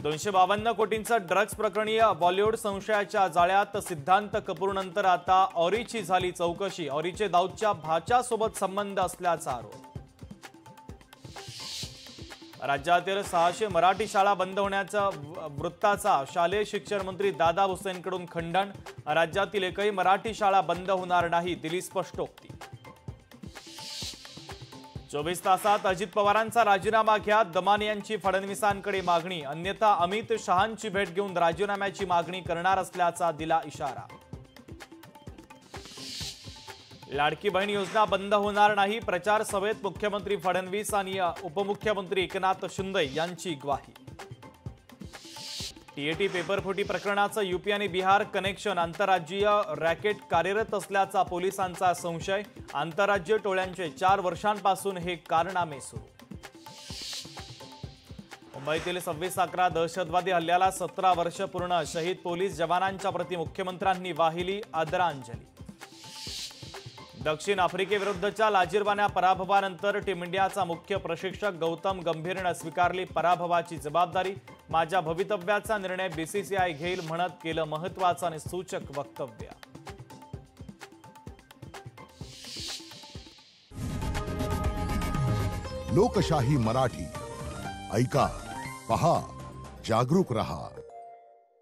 252 कोटींचा ड्रग्ज प्रकरणी बॉलिवूड संशयाच्या जाळ्यात सिद्धांत कपूरनंतर आता ऑरीची झाली चौकशी। ऑरीचे दाऊदच्या भाच्यासोबत संबंध असल्याचा आरोप। राज्यातील 600 मराठी शाळा बंद होण्याच्या वृत्ताचा शालेय शिक्षण मंत्री दादा भुसेंकडून खंडन। राज्यातील एकही मराठी शाळा बंद होणार नाही, दिली स्पष्टोक्ती। 24 तासात अजित पवारांचा राजीनामा घ्या, दमाने यांची फडणवीसांकडे मागणी। अन्यथा अमित शहांची भेट घेऊन राजीनाम्याची मागणी करणार असल्याचा दिला इशारा। लाडकी बहीण योजना बंद होणार नाही, प्रचार सभेत मुख्यमंत्री फडणवीस आणि उपमुख्यमंत्री एकनाथ शिंदे यांची ग्वाही। टीएटी पेपरफुटी प्रकरणाचं यूपी आणि बिहार कनेक्शन, आंतरराज्यीय रॅकेट कार्यरत असल्याचा पोलिसांचा संशय। आंतरराज्य टोळ्यांचे 4 वर्षांपासून हे कारनामे सुरू। मुंबईतील 26/11 दहशतवादी हल्ल्याला 17 वर्ष पूर्ण, शहीद पोलीस जवानांच्या प्रति मुख्यमंत्र्यांनी वाहिली आदरांजली। दक्षिण आफ्रिकेविरुद्धच्या लाजिरवाण्या पराभवानंतर टीम इंडियाचा मुख्य प्रशिक्षक गौतम गंभीरने स्वीकारली पराभवाची जबाबदारी। माझ्या भवितव्याचा निर्णय बीसीसीआय घेईल म्हणत केलं महत्त्वाचं आणि सूचक वक्तव्य। लोकशाही मराठी ऐका, पहा, जागरूक रहा।